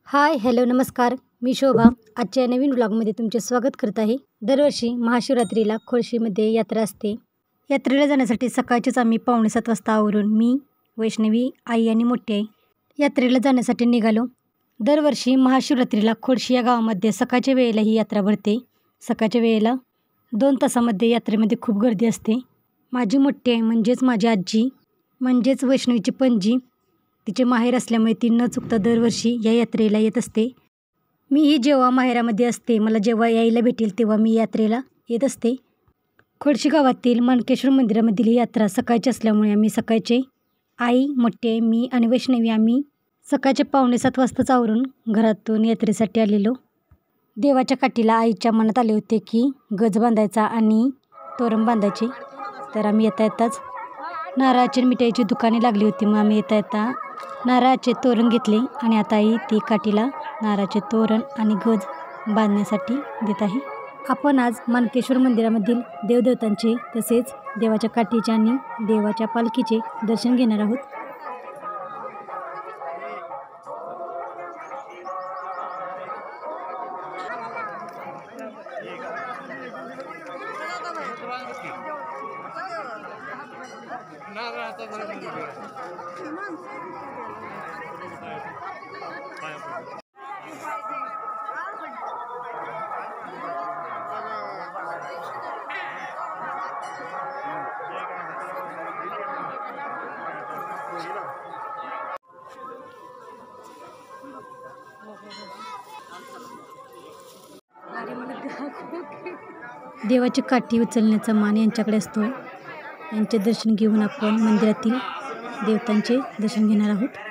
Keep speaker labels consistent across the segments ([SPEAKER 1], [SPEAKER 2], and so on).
[SPEAKER 1] Hi hello नमस्कार. मी शोभा आजच्या नवीन व्लॉगमध्ये तुमचे स्वागत करत आहे. दरवर्षी महाशिवरात्रीला खोळशीमध्ये यात्रा असते. यात्रेला जाण्यासाठी सकाळचेच आम्ही 6:45 वाजता आवरून मी, वैष्णवी, आई आणि मोठी आई यात्रेला जाण्यासाठी निघालो. दरवर्षी महाशिवरात्रीला खोळशी या गावामध्ये सकाळच्या वेळेला ही यात्रा भरते. सकाळच्या वेळेला 2 तासामध्ये यात्रेमध्ये खूप गर्दी असते. माझी मोठी आई म्हणजेच माझी आजी म्हणजेच वैष्णवीची पणजी तिचे माहेर असल्यामुळे ती न चुकता दरवर्षी या यात्रेला येत असते. मीही जेव्हा माहेरामध्ये असते मला जेव्हा यायला भेटेल तेव्हा मी यात्रेला येत असते. खोळशी गावातील माणकेश्वर मंदिरामधील ही यात्रा सकाळची असल्यामुळे आम्ही सकाळचे आई, मोठी आई, मी आणि वैष्णवी आम्ही सकाळचे 6:45 वाजताच आवरून घरातून यात्रेसाठी आलेलो. देवाच्या काठीला आईच्या मनात आले होते की गज बांधायचा आणि तोरण बांधायचे. तर आम्ही येता येताच नारळाची मिठाईची दुकाने लागली होती. मग आम्ही येता नारळाचे तोरण घेतले आणि आता आई ती काठीला नारळाचे तोरण आणि गज बांधण्यासाठी देत आहे. आपण आज माणकेश्वर मंदिरामधील देवदेवतांचे तसेच देवाच्या काठीचे आणि देवाच्या पालखीचे दर्शन घेणार आहोत. देवाची काठी उचलण्याचा मान यांच्याकडे असतो. यांचे दर्शन घेऊन आपण मंदिरातील देवतांचे दर्शन घेणार आहोत.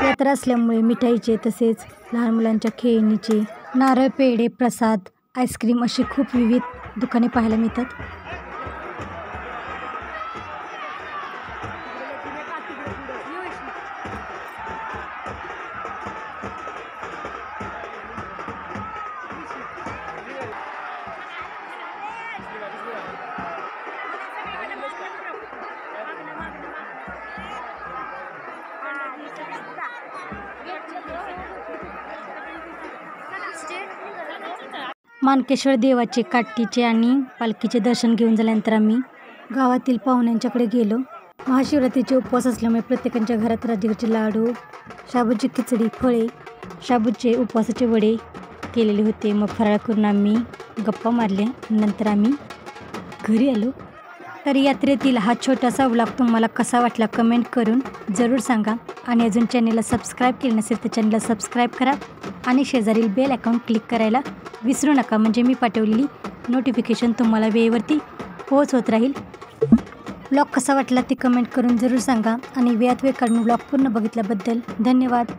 [SPEAKER 1] यात्रा असल्यामुळे मिठाईचे तसेच लहान मुलांच्या खेळणीचे, नारळ, पेढे, प्रसाद, आईस्क्रीम अशी खूप विविध दुकाने पाहायला मिळतात. मानकेश्वर देवाचे काठीचे आणि पालखीचे दर्शन घेऊन झाल्यानंतर आम्ही गावातील पाहुण्यांच्याकडे गेलो. महाशिवरात्रीचे उपवास असल्यामुळे प्रत्येकाच्या घरात राजगिराचे लाडू, शाबूची खिचडी, फळे, शाबूचे उपवासाचे वडे केलेले होते. मग फराळ करून आम्ही गप्पा मारल्या. नंतर आम्ही घरी आलो. तर यात्रेतील हा छोटासा व्लॉग तुम्हाला कसा वाटला कमेंट करून जरूर सांगा. आणि अजून चॅनेलला सबस्क्राईब केलं नसेल तर चॅनेलला सबस्क्राईब करा आणि शेजारील बेल आयकॉन क्लिक करायला विसरू नका, म्हणजे मी पाठवलेली नोटिफिकेशन तुम्हाला वेळेवरती पोहोचत राहील. व्लॉग कसा वाटला ते कमेंट करून जरूर सांगा. आणि वेळात वेळ काढून व्लॉग पूर्ण बघितल्याबद्दल धन्यवाद.